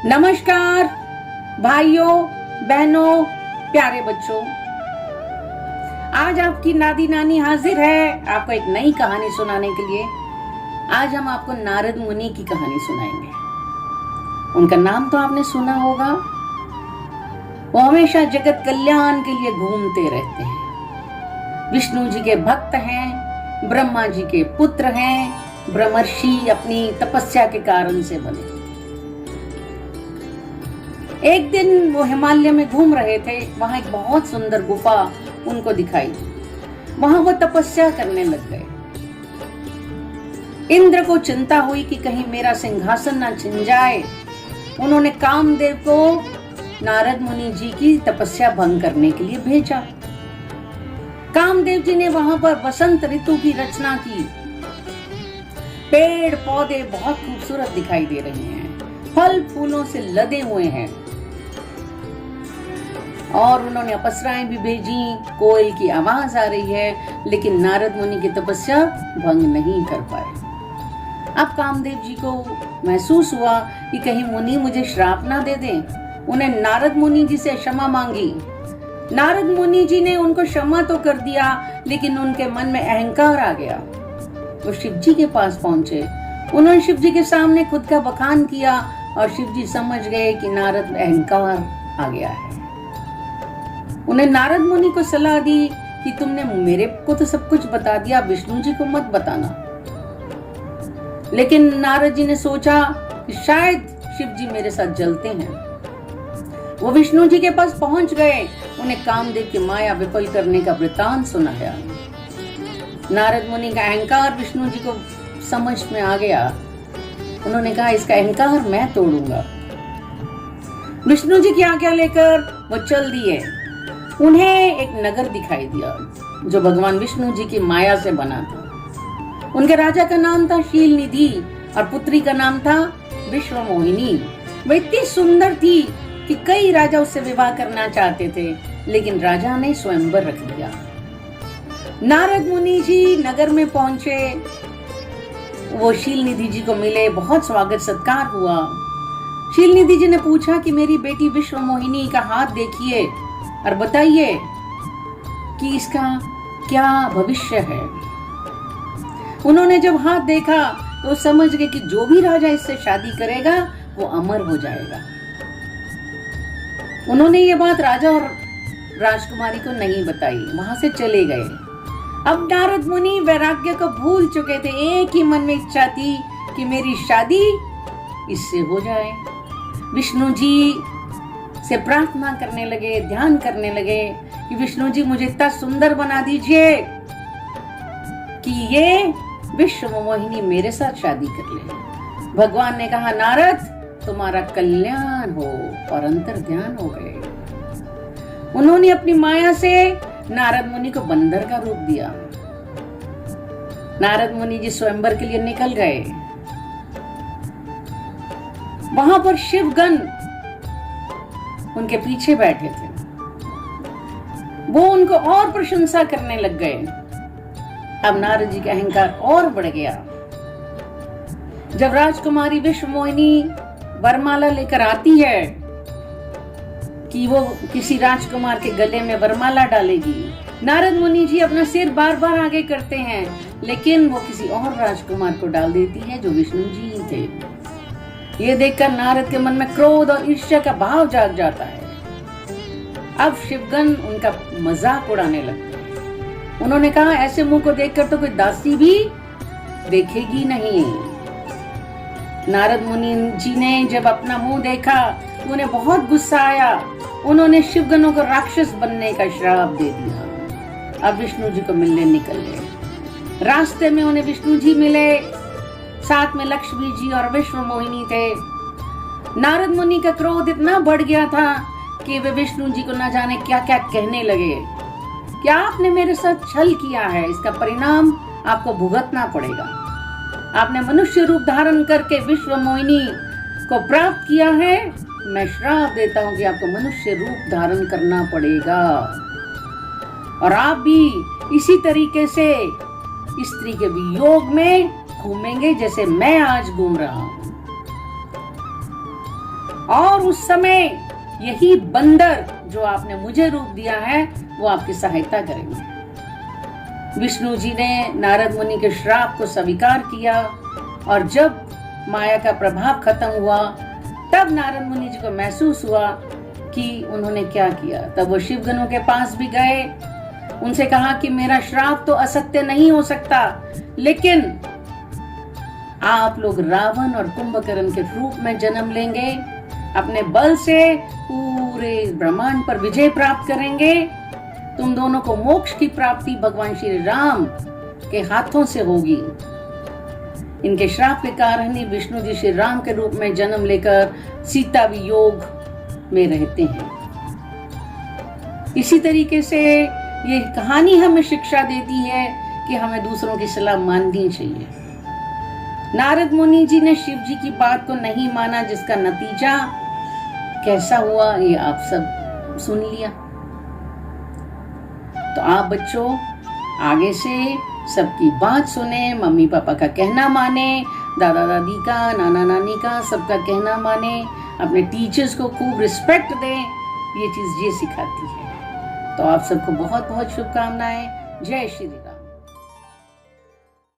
नमस्कार भाइयों बहनों प्यारे बच्चों, आज आपकी नादी नानी हाजिर है आपको एक नई कहानी सुनाने के लिए। आज हम आपको नारद मुनि की कहानी सुनाएंगे। उनका नाम तो आपने सुना होगा। वो हमेशा जगत कल्याण के लिए घूमते रहते हैं। विष्णु जी के भक्त हैं, ब्रह्मा जी के पुत्र हैं, ब्रह्मर्षि अपनी तपस्या के कारण से बने। एक दिन वो हिमालय में घूम रहे थे। वहां एक बहुत सुंदर गुफा उनको दिखाई। वहां वो तपस्या करने लग गए। इंद्र को चिंता हुई कि कहीं मेरा सिंहासन ना छिन जाए। उन्होंने कामदेव को नारद मुनि जी की तपस्या भंग करने के लिए भेजा। कामदेव जी ने वहां पर बसंत ऋतु की रचना की। पेड़ पौधे बहुत खूबसूरत दिखाई दे रहे हैं, फल फूलों से लदे हुए हैं। और उन्होंने अप्सराएं भी भेजी। कोयल की आवाज आ रही है, लेकिन नारद मुनि की तपस्या भंग नहीं कर पाए। अब कामदेव जी को महसूस हुआ कि कहीं मुनि मुझे श्राप ना दे दें। उन्हें नारद मुनि जी से क्षमा मांगी। नारद मुनि जी ने उनको क्षमा तो कर दिया, लेकिन उनके मन में अहंकार आ गया। वो शिव जी के पास पहुंचे। उन्होंने शिव जी के सामने खुद का बखान किया और शिव जी समझ गए कि नारद में अहंकार आ गया है। उन्हें नारद मुनि को सलाह दी कि तुमने मेरे को तो सब कुछ बता दिया, विष्णु जी को मत बताना। लेकिन नारद जी ने सोचा कि शायद शिव जी मेरे साथ जलते हैं। वो विष्णु जी के पास पहुंच गए। उन्हें कामदेव की माया विफल करने का वृतांत सुनाया। नारद मुनि का अहंकार विष्णु जी को समझ में आ गया। उन्होंने कहा, इसका अहंकार मैं तोड़ूंगा। विष्णु जी की आज्ञा लेकर वो चल दिए। उन्हें एक नगर दिखाई दिया जो भगवान विष्णु जी की माया से बना था। उनके राजा का नाम था शीलनिधि और पुत्री का नाम था विश्वमोहिनी। वह इतनी सुंदर थी कि कई राजा उससे विवाह करना चाहते थे, लेकिन राजा ने स्वयंवर रख दिया। नारद मुनि जी नगर में पहुंचे। वो शीलनिधि जी को मिले, बहुत स्वागत सत्कार हुआ। शीलनिधि जी ने पूछा कि मेरी बेटी विश्वमोहिनी का हाथ देखिए और बताइए कि इसका क्या भविष्य है। उन्होंने जब हाथ देखा तो समझ गए कि जो भी राजा इससे शादी करेगा वो अमर हो जाएगा। उन्होंने ये बात राजा और राजकुमारी को नहीं बताई, वहां से चले गए। अब नारद मुनि वैराग्य को भूल चुके थे। एक ही मन में इच्छा थी कि मेरी शादी इससे हो जाए। विष्णु जी से प्रार्थना करने लगे, ध्यान करने लगे कि विष्णु जी मुझे इतना सुंदर बना दीजिए कि ये विश्वमोहिनी मेरे साथ शादी कर ले। भगवान ने कहा, नारद तुम्हारा कल्याण हो, और अंतर ध्यान हो गए। उन्होंने अपनी माया से नारद मुनि को बंदर का रूप दिया। नारद मुनि जी स्वयंवर के लिए निकल गए। वहां पर शिवगण उनके पीछे बैठे थे। वो उनको और प्रशंसा करने लग गए। अब नारद जी का अहंकार और बढ़ गया। जब राजकुमारी विश्वमोहिनी वरमाला लेकर आती है कि वो किसी राजकुमार के गले में वरमाला डालेगी, नारद मुनि जी अपना सिर बार बार आगे करते हैं, लेकिन वो किसी और राजकुमार को डाल देती है जो विष्णु जी थे। ये देखकर नारद के मन में क्रोध और ईर्ष्या का भाव जाग जाता है। अब शिवगण उनका मजाक उड़ाने लगते हैं। उन्होंने कहा, ऐसे मुंह को देखकर तो कोई दासी भी देखेगी नहीं। नारद मुनि जी ने जब अपना मुंह देखा तो उन्हें बहुत गुस्सा आया। उन्होंने शिवगणों को राक्षस बनने का श्राप दे दिया। अब विष्णु जी को मिलने निकल गए। रास्ते में उन्हें विष्णु जी मिले, साथ में लक्ष्मी जी और विश्वमोहिनी थे। नारद मुनि का क्रोध इतना बढ़ गया था कि वे विष्णु जी को न जाने क्या क्या कहने लगे। क्या आपने मेरे साथ छल किया है, इसका परिणाम आपको भुगतना पड़ेगा। आपने मनुष्य रूप धारण करके विश्वमोहिनी को प्राप्त किया है। मैं श्राप देता हूं कि आपको मनुष्य रूप धारण करना पड़ेगा, और आप भी इसी तरीके से स्त्री के वियोग में घूमेंगे जैसे मैं आज घूम रहा हूं। और उस समय यही बंदर जो आपने मुझे रूप दिया है वो आपकी सहायता करेंगे। विष्णु जी ने नारद मुनि के श्राप को स्वीकार किया और जब माया का प्रभाव खत्म हुआ तब नारद मुनि जी को महसूस हुआ कि उन्होंने क्या किया। तब वो शिवगणों के पास भी गए, उनसे कहा कि मेरा श्राप तो असत्य नहीं हो सकता, लेकिन आप लोग रावण और कुंभकर्ण के रूप में जन्म लेंगे, अपने बल से पूरे ब्रह्मांड पर विजय प्राप्त करेंगे, तुम दोनों को मोक्ष की प्राप्ति भगवान श्री राम के हाथों से होगी। इनके श्राप के कारण ही विष्णु जी श्री राम के रूप में जन्म लेकर सीता वियोग में रहते हैं। इसी तरीके से ये कहानी हमें शिक्षा देती है कि हमें दूसरों की सलाह माननी चाहिए। नारद मुनि जी ने शिव जी की बात को नहीं माना, जिसका नतीजा कैसा हुआ ये आप सब सुन लिया। तो आप बच्चों आगे से सबकी बात सुने, मम्मी पापा का कहना माने, दादा दादी का, नाना नानी का, सबका कहना माने, अपने टीचर्स को खूब रिस्पेक्ट दें। ये चीज ये सिखाती है। तो आप सबको बहुत बहुत शुभकामनाएं। जय श्री राम।